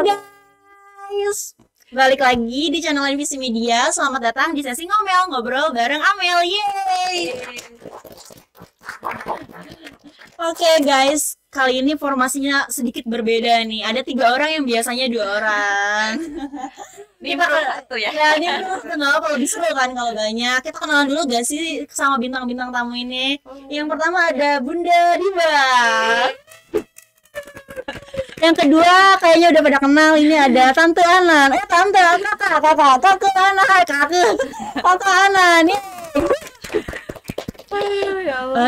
guys, balik lagi di channel NVC Media. Selamat datang di sesi ngomel ngobrol bareng Amel. Yeay. Oke guys, kali ini formasinya sedikit berbeda nih. Ada 3 orang yang biasanya 2 orang. Ini satu ya? Ya, ini kenal kalau lebih seru kan kalau banyak. Kita kenalan dulu gak sih sama bintang-bintang tamu ini? Yang pertama ada Bunda Diba. Yang kedua kayaknya udah pada kenal, ini ada Tante Ana. Tante Ana, Kakak Ana nih.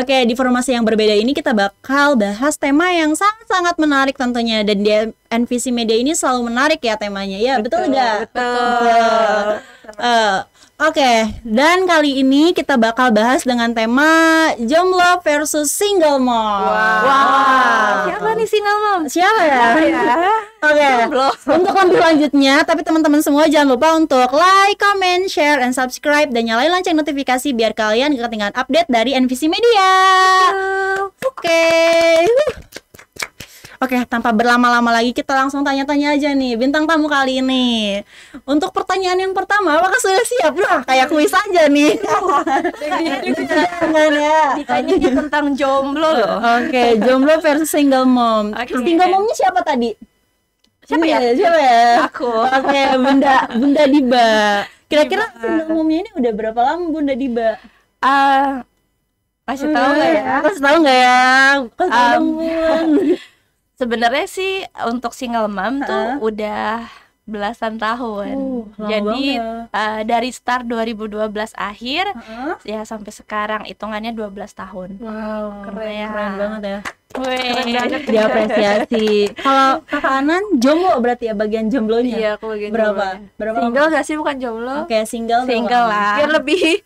Oke, di formasi yang berbeda ini kita bakal bahas tema yang sangat-sangat menarik tentunya. Dan di NVC Media ini selalu menarik ya temanya. Ya, betul nggak? Betul. Oke, dan kali ini kita bakal bahas dengan tema jomblo versus single mom. Wow. Siapa nih single mom? Siapa ya? Oke. Untuk lebih lanjutnya, tapi teman-teman semua jangan lupa untuk like, comment, share, and subscribe dan nyalain lonceng notifikasi biar kalian gak ketinggalan update dari NVC Media. Oke, tanpa berlama-lama lagi kita langsung tanya-tanya aja nih bintang tamu kali ini. Untuk pertanyaan yang pertama, apakah sudah siap? Lah, kayak kuis aja nih. Ditanya tentang jomblo loh. Oke, jomblo versus single mom. Single momnya siapa tadi? Siapa ya? Aku. Oke, Bunda Diba. Kira-kira single momnya ini udah berapa lama Bunda Diba? Masih tahu nggak ya? Masih tahu nggak ya? Sebenarnya sih untuk single mom tuh udah belasan tahun. Jadi dari start 2012 akhir ya sampai sekarang hitungannya 12 tahun. Wow, keren banget ya. Keren banget diapresiasi. Kalau Kakak Anan jomblo berarti ya, bagian jomblonya. Iya, aku bagian berapa? Single gak sih, bukan jomblo? Oke, single lah. Biar lebih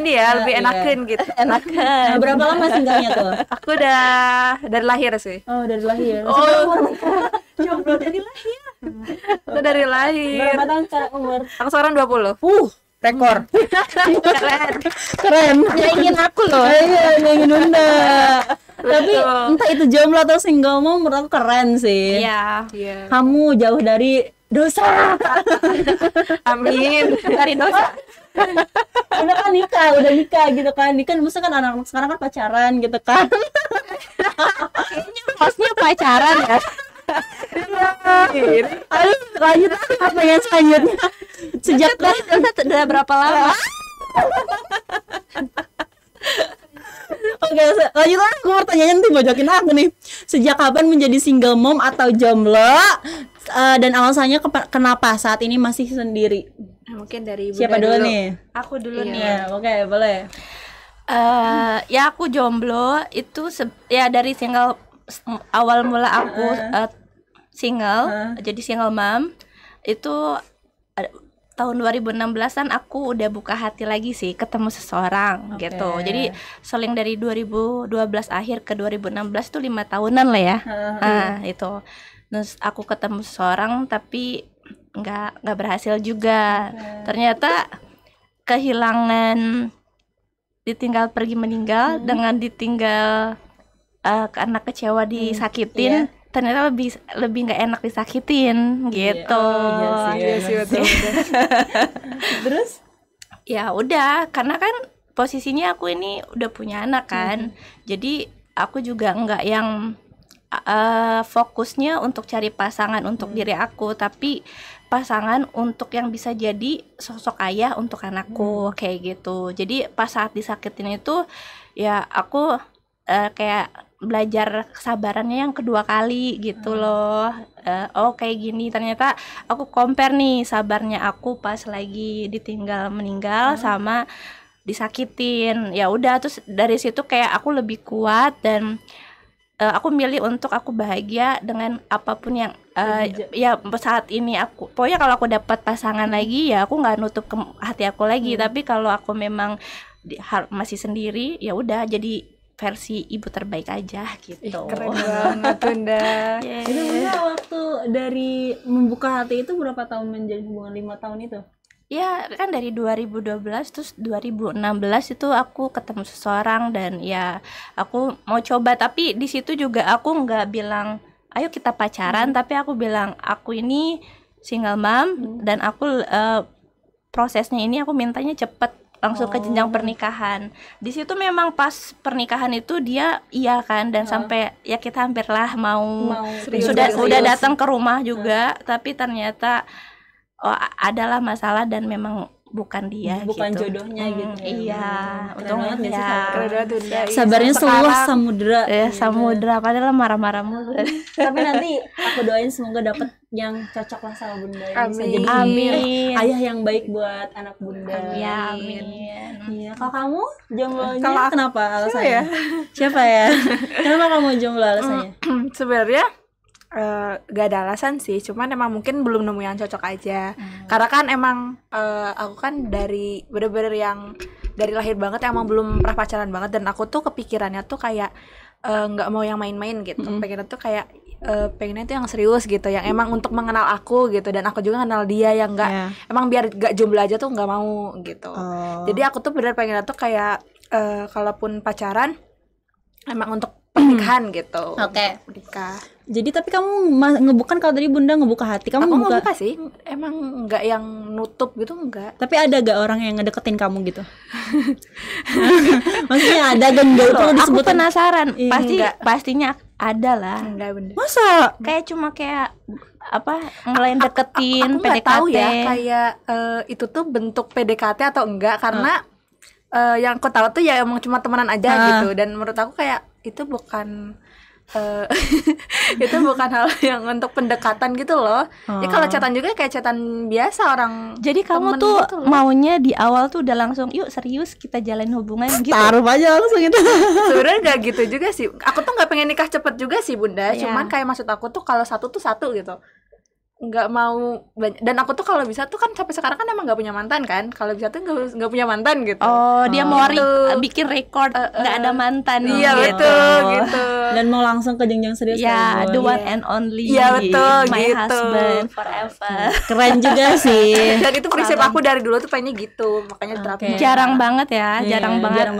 ini ya, lebih enakan gitu. Enakan. Nah, berapa lama singlenya tuh? Aku udah dari lahir sih. Oh, dari lahir. Jomblo dari lahir. Itu dari lahir. Berapa tahun secara umur? Aku sekarang 20. Rekor. Keren. Nyanyiin aku loh. Iya, nyanyiin Bunda. Tapi entah itu jomblo atau single mom, menurut aku keren sih. Iya. Kamu jauh dari dosa. Amin. Dari dosa. udah nikah gitu kan. Nikah maksudnya kan anak-anak sekarang kan pacaran gitu kan. Kayaknya pasnya pacaran ya. Ayo lanjut apa yang selanjutnya? Sejak udah berapa lama? Oke, lanjut lah. Aku pertanyaannya nanti bojokin aku nih. Sejak kapan menjadi single mom atau jomblo? Dan alasannya kenapa saat ini masih sendiri? Mungkin dari siapa dulu nih? Aku dulu nih. Oke, boleh. Ya aku jomblo itu ya dari single. Awal mula aku single, jadi single mom itu tahun 2016an aku udah buka hati lagi sih, ketemu seseorang gitu. Jadi seling dari 2012 akhir ke 2016 itu 5 tahunan lah ya. Itu. Terus aku ketemu seseorang tapi nggak berhasil juga. Ternyata kehilangan, ditinggal pergi meninggal dengan ditinggal karena kecewa disakitin, ternyata lebih nggak enak disakitin gitu. Iya sih. Terus ya udah, karena kan posisinya aku ini udah punya anak kan, jadi aku juga nggak yang fokusnya untuk cari pasangan untuk diri aku, tapi pasangan untuk yang bisa jadi sosok ayah untuk anakku kayak gitu. Jadi pas saat disakitin itu ya aku kayak belajar kesabarannya yang kedua kali gitu loh. Kayak gini, ternyata aku compare nih sabarnya aku pas lagi ditinggal meninggal sama disakitin. Ya udah, terus dari situ kayak aku lebih kuat dan aku milih untuk aku bahagia dengan apapun yang ya saat ini aku. Pokoknya kalau aku dapat pasangan lagi ya aku nggak nutup hati aku lagi. Tapi kalau aku memang masih sendiri ya udah jadi versi ibu terbaik aja gitu. Keren banget Bunda. Itu Bunda waktu dari membuka hati itu berapa tahun menjadi hubungan 5 tahun itu? Ya kan dari 2012 terus 2016 itu aku ketemu seseorang dan ya aku mau coba, tapi di situ juga aku nggak bilang ayo kita pacaran, tapi aku bilang aku ini single mom dan aku prosesnya ini aku mintanya cepet langsung ke jenjang pernikahan. Di situ memang pas pernikahan itu dia iya kan, dan sampai ya kita hampirlah mau sudah datang ke rumah juga, tapi ternyata adalah masalah dan memang bukan dia, bukan gitu. jodohnya gitu. Iya, untung banget ya. Sabarnya seluas samudera. Samudera, padahal marah-marah mulu. Tapi nanti aku doain semoga dapet yang cocok lah sama Bunda. Amin. Amin. Ayah yang baik buat anak Bunda. Ya, amin. Iya. Kalau kamu jomblonya Kalau kenapa alasannya? Siapa ya? Kenapa kamu jomblo alasannya? Sebenarnya gak ada alasan sih, cuman emang mungkin belum nemu yang cocok aja. Karena kan emang aku kan dari bener-bener yang dari lahir banget emang belum pernah pacaran banget, dan aku tuh kepikirannya tuh kayak nggak mau yang main-main gitu. Pengennya tuh kayak pengennya tuh yang serius gitu, yang emang untuk mengenal aku gitu, dan aku juga kenal dia, yang nggak emang biar gak jomblo aja tuh nggak mau gitu. Jadi aku tuh bener pengennya tuh kayak kalaupun pacaran emang untuk pernikahan gitu. Oke. Menikah. Jadi tapi kamu ngebukan, kalau tadi Bunda ngebuka hati, kamu aku ngebuka sih, emang nggak yang nutup gitu, enggak. Tapi ada gak orang yang ngedeketin kamu gitu? Maksudnya ada gendol tuh disebut. Aku penasaran, pastinya ada lah. Enggak, bener. Masa? Kayak cuma kayak apa mulai deketin aku nggak PDKT. tahu ya kayak itu tuh bentuk PDKT atau enggak, karena yang aku tahu tuh ya emang cuma temenan aja gitu, dan menurut aku kayak itu bukan itu bukan hal yang untuk pendekatan gitu loh. Ya kalau chatan juga kayak chatan biasa orang. Jadi kamu tuh gitu maunya di awal tuh udah langsung yuk serius kita jalin hubungan gitu. Taruh aja langsung gitu. Sebenarnya nggak gitu juga sih. Aku tuh nggak pengen nikah cepet juga sih Bunda. Cuman kayak maksud aku tuh kalau satu tuh satu gitu. Nggak mau dan aku tuh kalau bisa tuh kan sampai sekarang kan emang nggak punya mantan kan, kalau bisa tuh nggak punya mantan gitu. Dia mau bikin record nggak ada mantan. Iya gitu. Betul gitu, dan mau langsung ke jenjang serius ya, the one and only. Iya betul, my gitu. husband forever. Keren juga sih. Dan itu prinsip aku dari dulu tuh pengennya gitu, makanya terapin. Jarang banget ya, jarang banget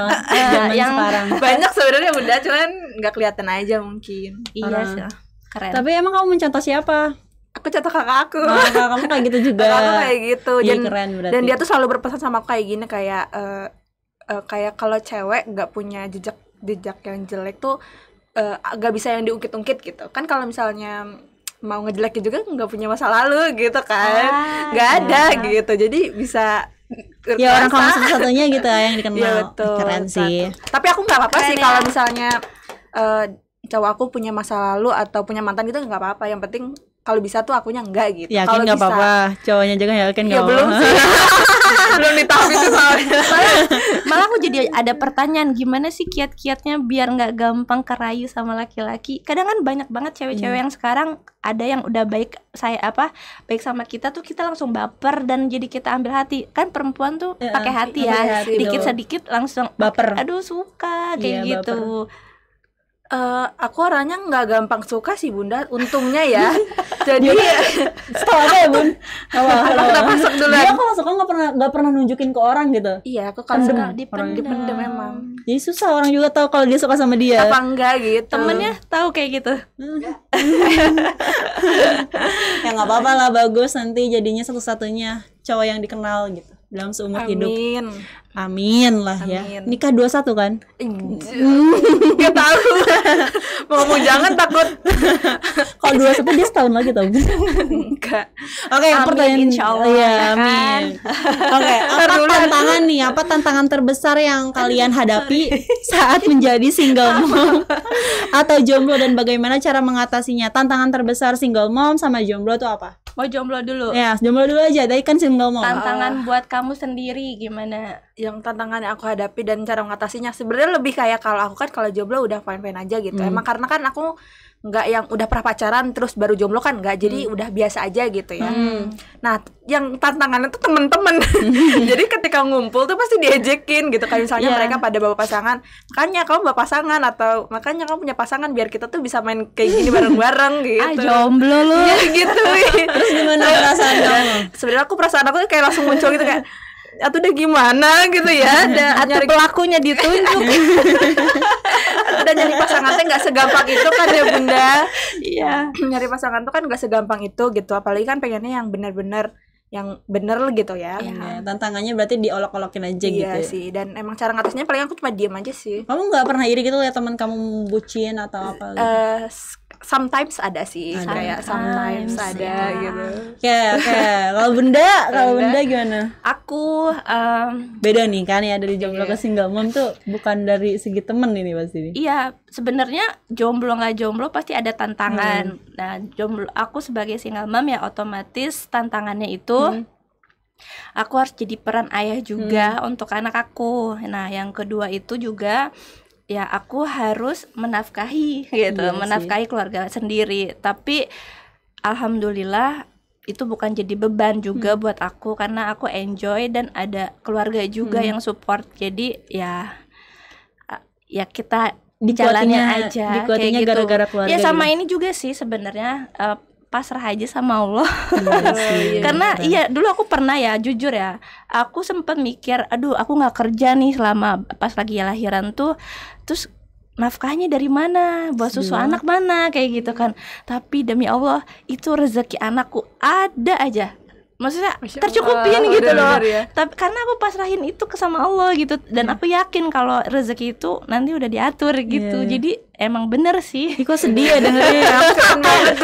yang sekarang. Banyak sebenarnya Bunda, cuman nggak kelihatan aja mungkin. Iya sih, keren. Tapi emang kamu mencontoh siapa? Aku contoh kakak aku. Kakak kamu kayak gitu juga. Kakak aku kayak gitu. Keren berarti. Dan dia tuh selalu berpesan sama aku kayak gini, kayak kayak kalau cewek nggak punya jejak yang jelek tuh nggak bisa yang diungkit-ungkit gitu. Kan kalau misalnya mau ngejelekin juga nggak punya masa lalu gitu kan, nggak ada gitu. Jadi bisa ya orang kamu satu-satunya gitu yang dikenal. Ya, betul. Keren sih. Tapi aku nggak apa-apa sih kalau misalnya cowok aku punya masa lalu atau punya mantan gitu, nggak apa-apa. Yang penting kalau bisa tuh akunya enggak gitu. Yakin nggak apa-apa, cowoknya juga yakin nggak apa-apa. Belum sih. Belum ditahap itu soalnya. Malah aku jadi ada pertanyaan, gimana sih kiat-kiatnya biar nggak gampang kerayu sama laki-laki. Kadang kan banyak banget cewek-cewek yang sekarang ada yang udah baik baik sama kita tuh kita langsung baper dan jadi kita ambil hati. Kan perempuan tuh pakai hati ya, dikit-sedikit langsung baper. Aduh suka kayak gitu. Aku orangnya nggak gampang suka sih Bunda, untungnya ya. Jadi setahu apa ya Bun? Kita masuk dulu. Dia kalau suka nggak pernah nunjukin ke orang gitu. Iya, aku kalau suka dipendem memang. Jadi susah orang juga tahu kalau dia suka sama dia. Apa enggak gitu. Temennya tahu kayak gitu. Ya nggak apa-apa lah, bagus, nanti jadinya satu-satunya cowok yang dikenal gitu dalam seumur hidup. Amin lah ya. Nikah 21 kan? Gak tahu. Mau ngomong jangan takut. Kalau 21 dia setahun lagi tau. Enggak. Oke, pertanyaan insyaallah. Iya, amin. Oke, apa tantangan terbesar yang kalian hadapi saat menjadi single mom atau jomblo, dan bagaimana cara mengatasinya? Tantangan terbesar single mom sama jomblo tuh apa? Mau jomblo dulu? Ya, jomblo dulu aja. Tadi kan single mom. Tantangan buat kamu sendiri gimana? Yang tantangan yang aku hadapi dan cara mengatasinya sebenarnya lebih kayak kalau aku kan kalau jomblo udah fine-fine aja gitu. Emang karena kan aku nggak yang udah pernah pacaran terus baru jomblo kan nggak, jadi udah biasa aja gitu ya. Nah yang tantangannya tuh temen-temen. Jadi ketika ngumpul tuh pasti diejekin gitu, kayak misalnya mereka pada bawa pasangan, makanya kamu bawa pasangan, atau makanya kamu punya pasangan biar kita tuh bisa main kayak gini bareng-bareng gitu. Jomblo lu. Ya gitu. Terus gimana perasaan kamu? Sebenarnya perasaan aku kayak langsung muncul gitu kayak atau udah gimana gitu ya, atau pelakunya ditunjuk. Udah nyari pasangan teh nggak segampang itu kan ya Bunda. Iya. Nyari pasangan tuh kan nggak segampang itu gitu, apalagi kan pengennya yang benar-benar yang bener gitu ya. Ya, tantangannya berarti diolok-olokin aja gitu. Iya sih, dan emang cara ngatasnya paling aku cuma diem aja sih. Kamu nggak pernah iri gitu lihat teman kamu bucin atau apa gitu? Sometimes ada sih, kayak sometimes ada gitu. Oke. Kalau Bunda gimana? Aku Beda nih kan ya, dari jomblo ke single mom tuh bukan dari segi temen ini pasti nih. iya, sebenarnya jomblo nggak jomblo pasti ada tantangan. Nah, jomblo aku sebagai single mom ya otomatis tantangannya itu aku harus jadi peran ayah juga untuk anak aku. Nah, yang kedua itu juga ya aku harus menafkahi gitu, menafkahi keluarga sendiri. Tapi alhamdulillah itu bukan jadi beban juga buat aku karena aku enjoy dan ada keluarga juga yang support. Jadi ya kita dijalanin aja kayak gitu. Gara-gara keluarga. Ya sama ini juga sih sebenarnya pasrah aja sama Allah. Karena dulu aku pernah ya, jujur ya, aku sempat mikir, aduh aku nggak kerja nih selama pas lagi lahiran tuh, terus nafkahnya dari mana, buat susu anak mana, kayak gitu kan. Tapi demi Allah itu rezeki anakku ada aja, maksudnya tercukupin gitu loh. Tapi karena aku pasrahin itu ke sama Allah gitu, dan aku yakin kalau rezeki itu nanti udah diatur gitu. Jadi emang bener sih. Kok sedih ya dengernya.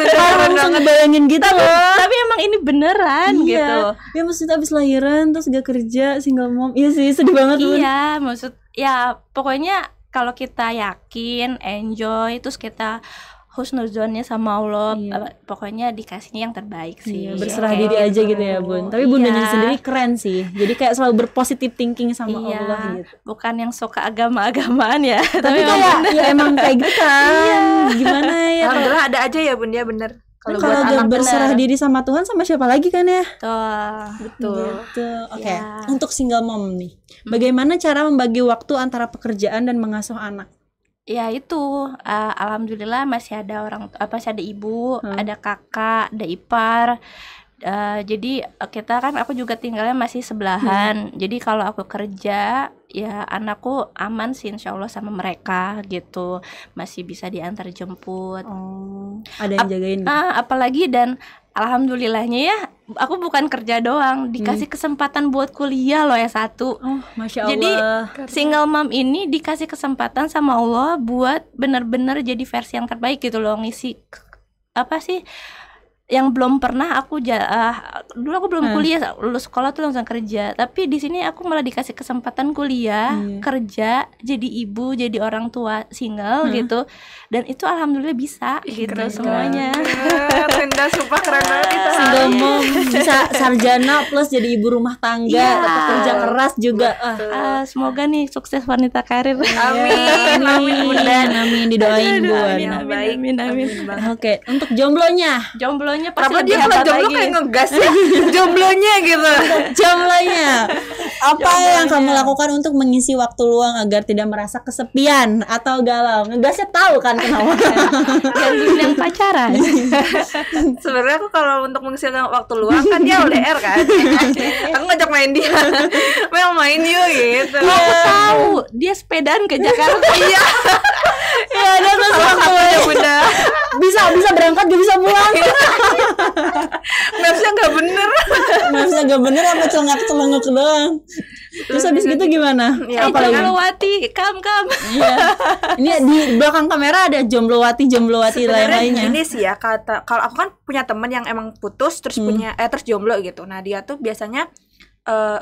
Aku langsung ngebayangin gitu loh. Tapi emang ini beneran gitu. Ya maksudnya abis lahiran terus gak kerja, single mom. Iya sih, sedih banget. Iya, maksud ya pokoknya kalau kita yakin, enjoy, terus kita husnuzonnya sama Allah, pokoknya dikasihnya yang terbaik sih. Berserah diri aja gitu ya Bun. Tapi Bundanya sendiri keren sih. Jadi kayak selalu berpositif thinking sama Allah gitu. Bukan yang suka agama-agamaan ya. Tapi kayak emang kayak gitu kan. Gimana ya? Alhamdulillah ada aja ya Bun, dia bener. Kalau gak berserah diri sama Tuhan, sama siapa lagi kan ya? Betul. Gitu. Oke. Untuk single mom nih, bagaimana cara membagi waktu antara pekerjaan dan mengasuh anak? Ya itu, alhamdulillah masih ada masih ada ibu, ada kakak, ada ipar. Jadi aku juga tinggalnya masih sebelahan. Jadi kalau aku kerja, ya anakku aman sih insya Allah sama mereka gitu, masih bisa diantar jemput. Ada yang jagain gitu? Apalagi dan alhamdulillahnya ya, aku bukan kerja doang, dikasih kesempatan buat kuliah loh S1. Masya Allah. Jadi single mom ini dikasih kesempatan sama Allah buat bener-bener jadi versi yang terbaik gitu loh, ngisi apa sih yang belum pernah aku dulu aku belum kuliah, lulus sekolah tuh langsung kerja. Tapi di sini aku malah dikasih kesempatan kuliah, kerja, jadi ibu, jadi orang tua single gitu. Dan itu alhamdulillah bisa gitu semuanya. Rendah, sumpah keren banget kita. Single mom bisa sarjana plus jadi ibu rumah tangga, tetap kerja keras juga. Semoga nih sukses wanita karir. Amin Bunda. Amin, didoain Bun. Amin. Oke, untuk jomblonya Pasti Kenapa lebih dia kalau hebat jomblo lagi. kayak ngegas ya? Jomblonya gitu. Jomblonya apa yang kamu lakukan untuk mengisi waktu luang agar tidak merasa kesepian atau galau? Ngegasnya tahu kan kenapa? yang pacaran. Sebenarnya aku kalau untuk mengisi waktu luang kan dia LDR kan. Aku ngajak main dia. main yuk gitu. Aku tahu dia sepedaan ke Jakarta. Iya. Ya ada tuh Satunya Bunda. bisa berangkat gak bisa pulang. Mapsnya nggak bener. Mapsnya gak bener apa celengak doang. Terus habis gitu gimana? Ya, Jomblowati, kam. Iya. Ini di belakang kamera ada Jomblowati lain-lainnya. Ini sih ya, kalau aku kan punya temen yang emang putus terus terus jomblo gitu. Nah dia tuh biasanya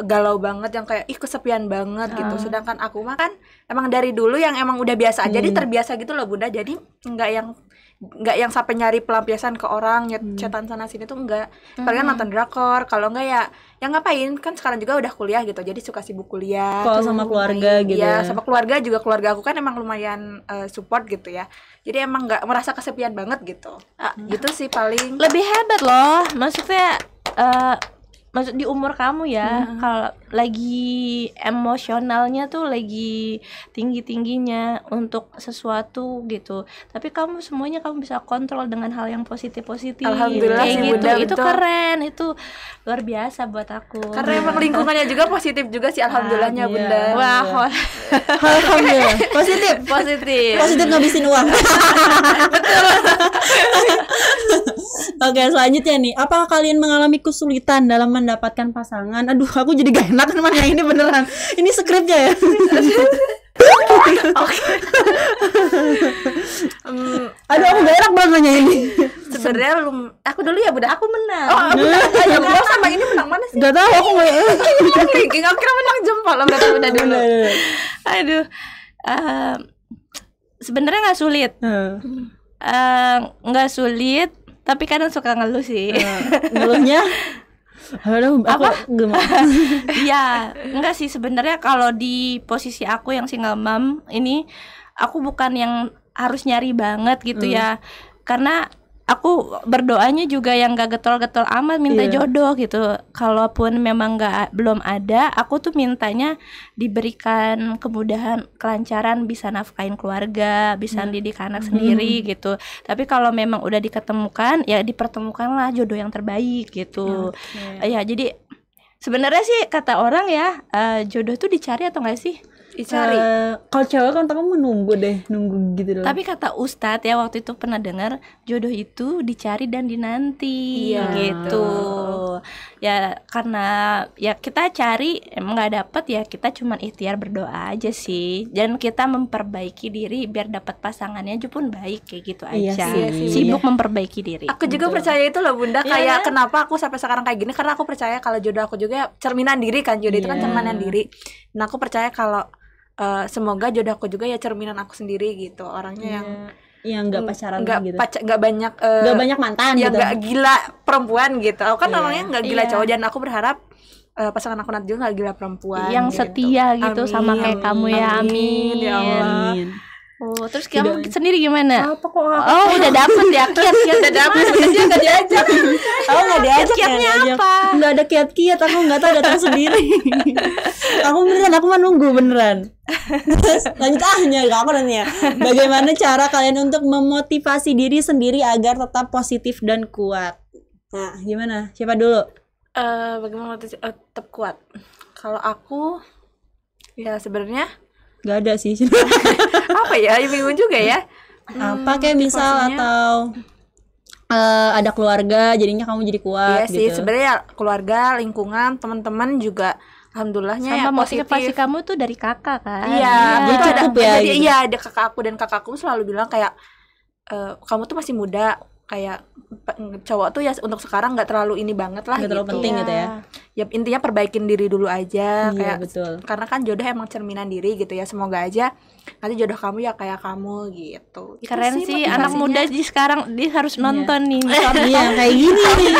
galau banget, yang kayak kesepian banget gitu. Sedangkan aku mah kan emang dari dulu yang emang udah biasa aja, jadi terbiasa gitu loh Bunda. Jadi nggak yang sampai nyari pelampiasan ke orang, chatan sana sini tuh enggak. Palingan nonton drakor, kalau enggak ya ngapain, kan sekarang juga udah kuliah gitu, jadi suka sibuk kuliah. Kalau sama keluarga gitu ya. Sama keluarga juga, keluarga aku kan emang lumayan support gitu ya. Jadi emang nggak merasa kesepian banget gitu. Gitu sih paling. Lebih hebat loh, maksudnya maksud di umur kamu ya, kalau lagi emosionalnya tuh lagi tinggi-tingginya untuk sesuatu gitu. Tapi kamu semuanya kamu bisa kontrol dengan hal yang positif-positif. Alhamdulillah kayak sih, gitu. Bunda, Itu betul. keren, itu luar biasa buat aku. Karena emang lingkungannya juga positif juga sih, alhamdulillahnya Iya. Bunda. Wah, Alhamdulillah. Positif. positif. Positif ngabisin uang. Oke, selanjutnya nih, apakah kalian mengalami kesulitan dalam mendapatkan pasangan? Aduh, aku jadi gak enak teman yang ini beneran. Ini skripnya ya. Aduh, aku gak enak banget nanya ini. Sebenarnya Aku dulu ya, Bunda, aku menang. ayo gua sama ini menang mana sih? Gak tahu, aku gak Ranking aku kira menang jempol lah, udah dulu. Aduh. Sebenarnya nggak sulit. Nggak sulit, tapi kadang suka ngeluh sih. Ngeluhnya? Aduh, aku gak mau. Iya, enggak sih sebenarnya kalau di posisi aku yang single mom ini, aku bukan yang harus nyari banget gitu ya. Karena aku berdoanya juga yang gak getol-getol amat minta jodoh gitu. Kalaupun memang belum ada, aku tuh mintanya diberikan kemudahan, kelancaran, bisa nafkahin keluarga, bisa didik anak sendiri gitu. Tapi kalau memang udah diketemukan, ya dipertemukanlah jodoh yang terbaik gitu. Ya jadi sebenarnya sih kata orang ya, jodoh tuh dicari atau enggak sih? Dicari. Kalau cewek kan kamu nunggu gitu loh. Tapi kata Ustadz ya waktu itu pernah dengar, jodoh itu dicari dan dinanti gitu. Ya karena ya kita cari emang nggak dapet, ya kita cuman ikhtiar berdoa aja sih. Dan kita memperbaiki diri biar dapat pasangannya pun baik kayak gitu aja. Sibuk memperbaiki diri. Aku juga percaya itu loh Bunda, kayak kenapa aku sampai sekarang kayak gini, karena aku percaya kalau jodoh aku juga cerminan diri kan, jodoh itu kan cerminan diri. Nah aku percaya kalau semoga jodoh aku juga ya cerminan aku sendiri gitu, orangnya yang nggak pacaran gitu, nggak banyak nggak banyak mantan yang gitu, nggak gila perempuan gitu. Aku kan orangnya nggak gila cowok, dan aku berharap pasangan aku nanti juga nggak gila perempuan yang gitu. setia gitu. Amin, sama kayak kamu ya. Amin ya Allah. Oh, terus kamu sendiri gimana? Apa kok Oh, udah dapet ya, kiat-kiat udah dapet, udah dia nggak diajak. aku nggak diajak, Kiat-kiatnya apa? nggak ada kiat-kiat, aku nggak tahu, datang sendiri. Aku beneran, aku mah nunggu beneran. Terus lanjut aku nanya, bagaimana cara kalian untuk memotivasi diri sendiri agar tetap positif dan kuat? Nah, gimana? Siapa dulu? Bagaimana tetap kuat? Kalau aku ya sebenarnya Gak ada sih. apa ya, bingung juga ya. Apa kayak misal motivasinya atau ada keluarga jadinya kamu jadi kuat Iya sih, gitu. sebenarnya keluarga, lingkungan, teman-teman juga alhamdulillahnya Sama ya motivasi positif. kamu tuh dari kakak kan? Iya, Jadi itu ada, cukup ya, gitu. iya ada kakak aku, dan kakakku selalu bilang kayak kamu tuh masih muda, kayak cowok tuh ya untuk sekarang nggak terlalu ini banget lah, Nggak terlalu gitu. penting gitu ya. Ya intinya perbaikin diri dulu aja, Iya, kayak betul. karena kan jodoh emang cerminan diri gitu ya. Semoga aja nanti jodoh kamu ya kayak kamu gitu. Itu Keren sih anak motivasinya. muda di sekarang, dia harus nonton nih. Iya, kayak gini nih.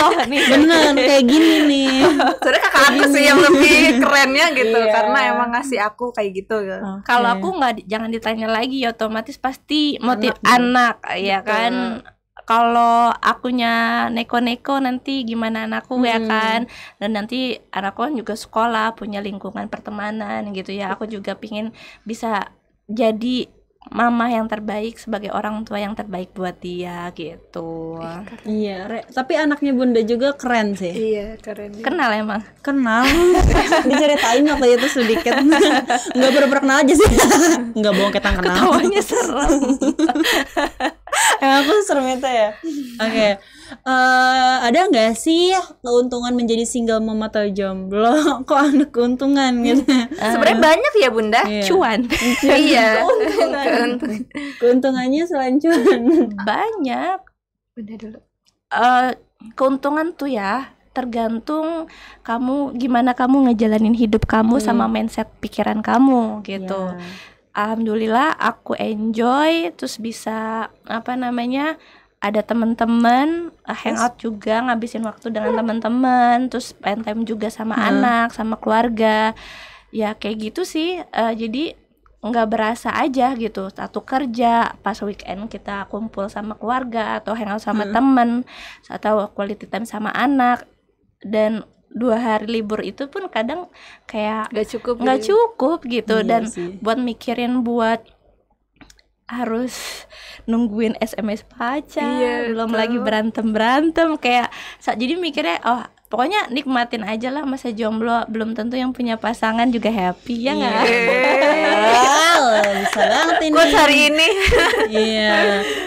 Bener, kayak gini nih. Sebenarnya kakak aku sih yang lebih kerennya gitu, Iya. karena emang ngasih aku kayak gitu. Kalau aku nggak, jangan ditanya lagi, otomatis pasti anak ya kan. Kalau akunya neko-neko nanti gimana anakku ya kan. Dan nanti anakku kan juga sekolah, punya lingkungan pertemanan gitu ya. Aku juga pingin bisa jadi mama yang terbaik, sebagai orang tua yang terbaik buat dia gitu. Iya, tapi anaknya Bunda juga keren sih. Iya, keren. Kenal emang? Kenal. Diceritain waktu itu sedikit. Enggak pernah kenal aja sih. Enggak bohong, kita kenal. Ketawanya serem. Emang aku serem itu ya. Oke. Ada nggak sih keuntungan menjadi single mom atau jomblo? Kok ada keuntungan gitu? Sebenarnya banyak ya Bunda. Iya. Cuan. Iya. Keuntungannya selain cuan. Banyak. Bunda dulu. Keuntungan tuh ya tergantung kamu gimana kamu ngejalanin hidup kamu sama mindset pikiran kamu gitu. Alhamdulillah aku enjoy, terus bisa ada teman-teman, hangout juga, ngabisin waktu dengan teman-teman, terus spend time juga sama anak, sama keluarga. Ya kayak gitu sih. Jadi nggak berasa aja gitu. Satu kerja, pas weekend kita kumpul sama keluarga atau hangout sama teman, atau quality time sama anak, dan 2 hari libur itu pun kadang kayak Gak cukup nggak gitu. cukup gitu. Iya Dan sih. buat mikirin buat harus nungguin SMS pacar, Iya, belum betul. lagi berantem kayak jadi mikirnya pokoknya nikmatin aja lah masa jomblo, belum tentu yang punya pasangan juga happy ya nggak? Bisa banget ini. Quotes hari ini. Iya.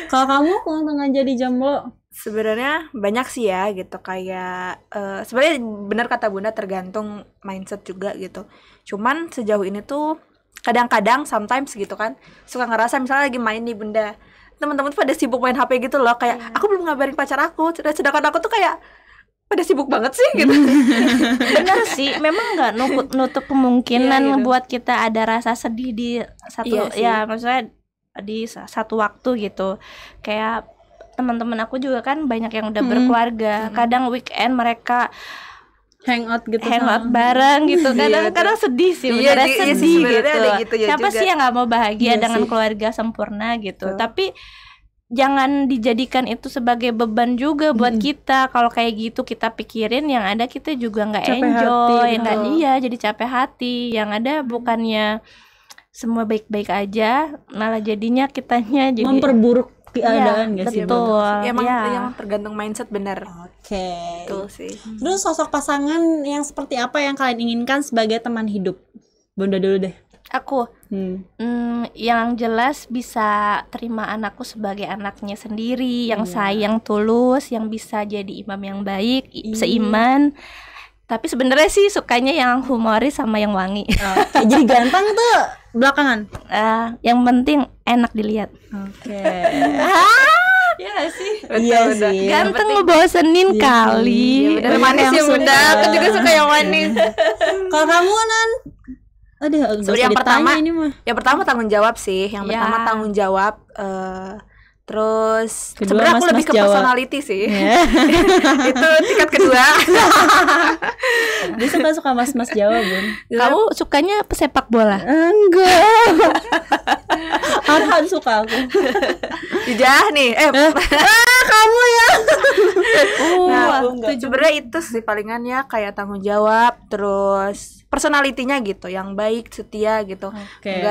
Kalau kamu tengah jadi jomblo, Sebenarnya banyak sih ya gitu, kayak sebenarnya benar kata Bunda, tergantung mindset juga gitu. Cuman sejauh ini tuh kadang-kadang sometimes gitu kan suka ngerasa misalnya lagi main nih Bunda, teman-teman tuh pada sibuk main HP gitu loh, kayak aku belum ngabarin pacar aku, sedangkan aku tuh kayak pada sibuk banget sih gitu. Bener sih, memang nggak nutup kemungkinan Iya, gitu. ngebuat kita ada rasa sedih di satu Iya sih. ya maksudnya di satu waktu gitu. Kayak teman-teman aku juga kan banyak yang udah berkeluarga. Kadang weekend mereka hangout gitu hangout sama. bareng gitu. Iya, Kadang sedih sih, Iya, beneran iya sih, sedih sebenarnya gitu. ada gitu ya Siapa juga. sih yang nggak mau bahagia Iya dengan sih. keluarga sempurna gitu? Betul. Tapi jangan dijadikan itu sebagai beban juga buat kita. Kalau kayak gitu kita pikirin, yang ada kita juga nggak Capek enjoy, hati, nggak betul. iya jadi capek hati. Yang ada bukannya semua baik-baik aja, malah jadinya kitanya jadi Memperburuk iya, keadaan gak sih? betul. Ya, emang, Iya. emang tergantung mindset, benar. Oke. Betul sih. Terus sosok pasangan yang seperti apa yang kalian inginkan sebagai teman hidup? Bunda dulu deh. Aku yang jelas bisa terima anakku sebagai anaknya sendiri, yang sayang tulus, yang bisa jadi imam yang baik, seiman. Tapi sebenarnya sih sukanya yang humoris sama yang wangi. Oke, jadi ganteng tuh belakangan. Yang penting enak dilihat. Oke. Ya gak sih? Iya sih. Ganteng ngebosenin kali. Bener, manis ya Bunda. Aku juga suka yang manis. Kalau kamu Nan? Aduh, gak usah Yang ditanya pertama, ini mah. yang pertama tanggung jawab sih. Yang Ya. pertama tanggung jawab. Terus Kedua, sebenarnya aku mas-mas lebih ke Jawa. personality sih. Itu tingkat kedua. Dia suka mas-mas Jawa, Bun. Kamu sukanya pesepak bola? Enggak. Arhan suka aku. Dijah nih. Kamu ya. Nah, enggak. sebenarnya itu sih palingan ya, kayak tanggung jawab, terus personalitinya gitu, yang baik, setia gitu. Oke.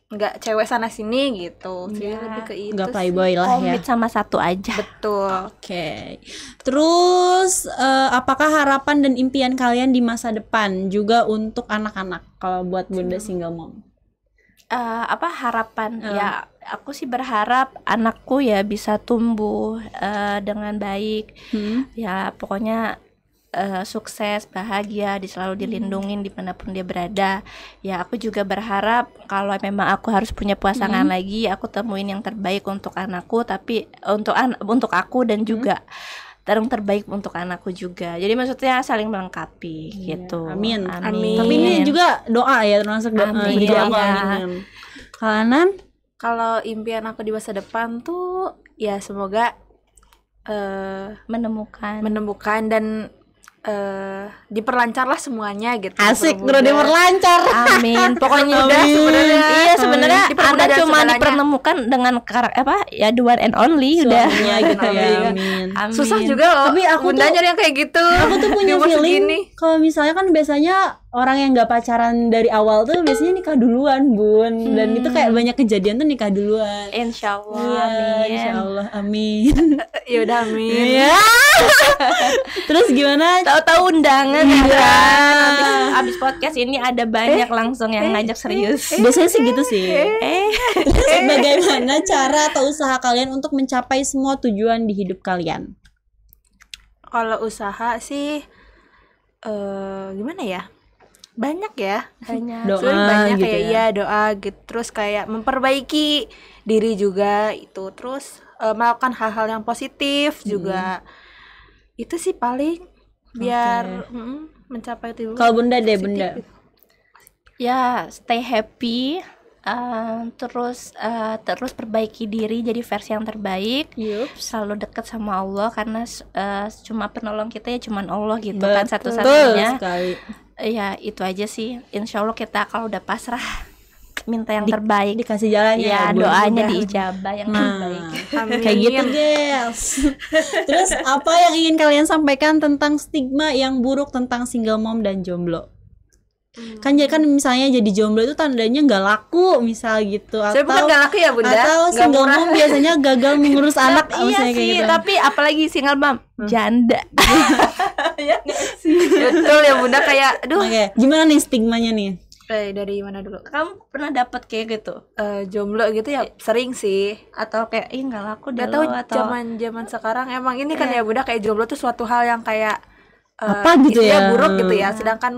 Nggak cewek sana sini gitu. Jadi lebih ke itu. Enggak sih. playboy lah ya. Komit sama satu aja. Betul. Oke. Terus apakah harapan dan impian kalian di masa depan juga untuk anak-anak kalau buat Bunda single mom? Harapan ya, aku sih berharap anakku ya bisa tumbuh dengan baik. Ya pokoknya sukses, bahagia, selalu dilindungin dimanapun dia berada. Ya aku juga berharap kalau memang aku harus punya pasangan lagi, aku temuin yang terbaik untuk anakku, tapi untuk aku dan juga yang terbaik untuk anakku juga. Jadi maksudnya saling melengkapi gitu. Amin. Amin. Tapi ini juga doa ya, termasuk doa. Amin. Jadi aku Iya. aminin. Kalau Nan? Kalau impian aku di masa depan tuh ya semoga menemukan dan diperlancarlah semuanya gitu. Asik, Dipermudah. udah diperlancar. Amin. Pokoknya Udah sebenarnya. iya sebenarnya Dipermudah Anda dalam cuma segalanya. dipertemukan dengan ya the one and only udah. Suaminya gitu ya. Amin. Amin. Susah juga loh. Tapi aku Bunda tuh- nyari yang kayak gitu. Aku tuh punya Di umur feeling segini. kalau misalnya kan biasanya orang yang nggak pacaran dari awal tuh biasanya nikah duluan, Bun. Dan itu kayak banyak kejadian tuh nikah duluan. Insya Allah. Iya, Amin. insyaallah, amin. Ya udah amin. Iya. Terus gimana? Tahu-tahu undangan ya Iya. kan. Abis podcast ini ada banyak langsung yang ngajak serius. Biasanya sih gitu sih. Terus bagaimana cara atau usaha kalian untuk mencapai semua tujuan di hidup kalian? Kalau usaha sih gimana ya? Banyak ya. Banyak. Doa Sebenarnya banyak gitu kayak ya. iya doa gitu. Terus kayak memperbaiki diri juga itu. Terus melakukan hal-hal yang positif juga. Itu sih paling biar mencapai itu. Kalau Bunda deh, Bunda. Ya, stay happy. Terus perbaiki diri jadi versi yang terbaik. Selalu dekat sama Allah karena cuma penolong kita ya cuman Allah gitu kan satu-satunya. sekali. Ya itu aja sih. Insya Allah kita kalau udah pasrah minta yang terbaik. Dikasih jalannya. Ya, Bun. doanya Mudah. diijabah yang Nah, terbaik. Amin. kayak gitu guys. Terus apa yang ingin kalian sampaikan tentang stigma yang buruk tentang single mom dan jomblo? Kan jadi kan misalnya jadi jomblo itu tandanya nggak laku misal gitu, Saya bukan gak laku ya Bunda, atau nggak single murah. mom biasanya gagal mengurus anak Iya misalnya kayak sih, gitu. tapi apalagi single mom, janda. Ya nggak sih? Betul ya Bunda, kayak aduh. Oke, gimana nih stigmanya nih? Dari mana dulu? Kamu pernah dapat kayak gitu? Jomblo gitu ya sering sih. Atau kayak ih nggak laku deh Gak tahu lo, atau zaman sekarang emang ini kan ya Bunda, kayak jomblo tuh suatu hal yang kayak Apa gitu istilahnya ya? buruk gitu ya. Sedangkan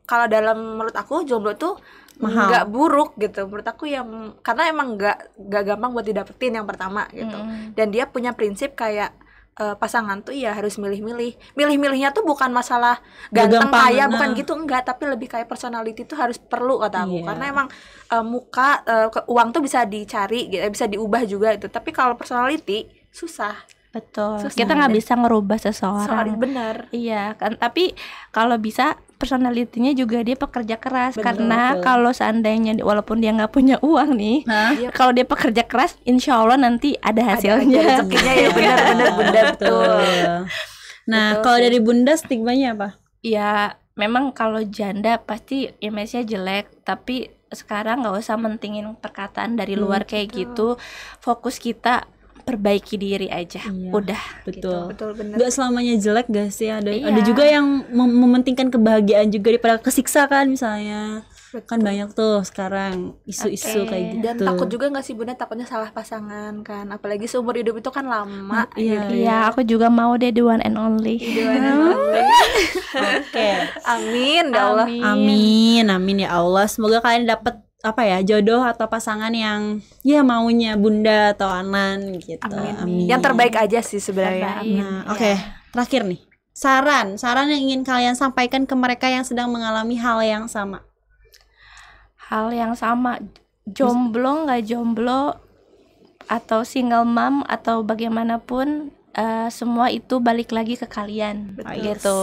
kalau dalam menurut aku jomblo tuh Mahal. nggak buruk gitu. Menurut aku yang karena emang nggak gampang buat didapetin yang pertama gitu. Dan dia punya prinsip kayak pasangan tuh ya harus milih-milih. Milih-milihnya tuh bukan masalah ganteng gampang, kaya, nah. bukan gitu, enggak, tapi lebih kayak personality tuh harus perlu kata aku. Iya. Karena emang muka uang tuh bisa dicari gitu, bisa diubah juga itu. Tapi kalau personality susah. betul. Susah Kita nggak deh. bisa ngerubah seseorang. Bener. Iya kan, tapi kalau bisa personalitinya juga dia pekerja keras. Betul, Karena betul. kalau seandainya walaupun dia nggak punya uang nih, Hah? kalau dia pekerja keras, insya Allah nanti ada hasilnya. Ada rezekinya ya, benar-benar Bunda, betul. Nah, Betul kalau sih. dari Bunda stigmanya apa? Ya memang kalau janda pasti image-nya jelek, tapi sekarang nggak usah mentingin perkataan dari luar kayak gitu. Fokus kita perbaiki diri aja. Iya, Udah. Betul. Betul, bener. Gak selamanya jelek gak sih? Ada Iya. juga yang mementingkan kebahagiaan juga daripada kesiksa kan misalnya. Kan banyak tuh sekarang isu-isu Oke. kayak gitu. Dan takut juga nggak sih Bunda, takutnya salah pasangan kan, apalagi seumur hidup itu kan lama. Iya. Iya, aku juga mau deh the one and only. Oke. Amin ya Allah. Amin, amin ya Allah. Semoga kalian dapat apa ya, jodoh atau pasangan yang ya maunya Bunda atau Anan gitu. Amin. Yang terbaik aja sih sebenarnya. Terbaik. Nah, oke. Terakhir nih. Saran yang ingin kalian sampaikan ke mereka yang sedang mengalami hal yang sama. Hal yang sama, jomblo nggak jomblo atau single mom atau bagaimanapun, semua itu balik lagi ke kalian. Gitu.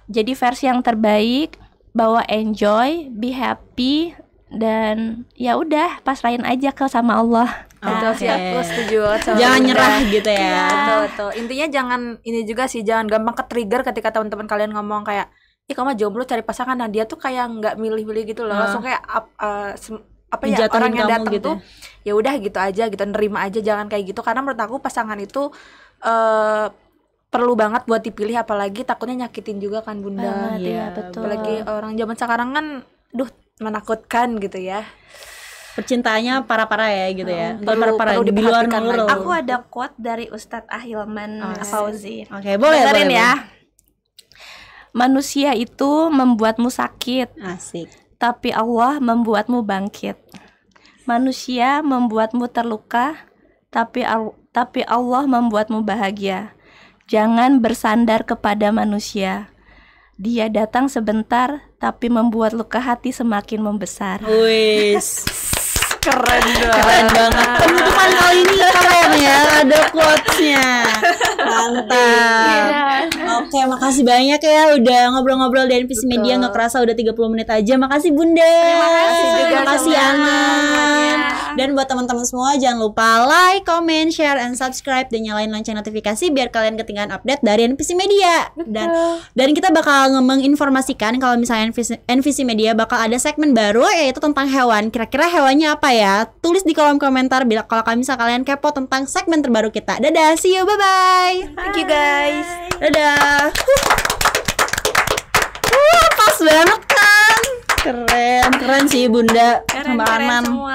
Jadi versi yang terbaik, bawa enjoy, be happy, dan ya udah pasrahin aja ke sama Allah. Betul sih, aku setuju banget sama Jangan Bunda. nyerah gitu ya. Betul. Intinya jangan ini juga sih, jangan gampang ke-trigger ketika teman-teman kalian ngomong kayak, ih kamu jomblo cari pasangan. Nah dia tuh kayak nggak milih-milih gitu loh, langsung kayak apa ya, Dijatuhin orang yang kamu datang gitu tuh ya udah gitu aja gitu, nerima aja, jangan kayak gitu. Karena menurut aku pasangan itu perlu banget buat dipilih, apalagi takutnya nyakitin juga kan Bunda. Banget, ya, betul. Apalagi orang zaman sekarang kan menakutkan gitu ya. Percintaannya parah-parah ya gitu ya. Bukan perlu- parah-parah perlu di luar diperhatikan nurul. lagi. Aku ada quote dari Ustadz Ahilman Fauzi. Oke, boleh Dengerin boleh, ya. boleh. Manusia itu membuatmu sakit, Asik. tapi Allah membuatmu bangkit. Manusia membuatmu terluka, tapi Allah membuatmu bahagia. Jangan bersandar kepada manusia. Dia datang sebentar, tapi membuat luka hati semakin membesar. Wis. Keren Keren banget. Penutupan kali ini keren ya, ada quotes-nya. Mantap. Oke, makasih banyak ya udah ngobrol-ngobrol di NPC Media, nggak kerasa udah 30 menit aja. Makasih Bunda. Terima kasih juga Makasih sama Anan. Dan buat teman-teman semua jangan lupa like, comment, share, and subscribe dan nyalain lonceng notifikasi biar kalian ketinggalan update dari NPC Media. Dan kita bakal menginformasikan kalau misalnya NPC Media bakal ada segmen baru yaitu tentang hewan. Kira-kira hewannya apa ya? Tulis di kolom komentar bila kalau kalian kepo tentang segmen terbaru kita. Dadah, see you, bye-bye. Thank you guys. Dadah. Pas banget kan? Keren sih Bunda sama Keren Anan. semua.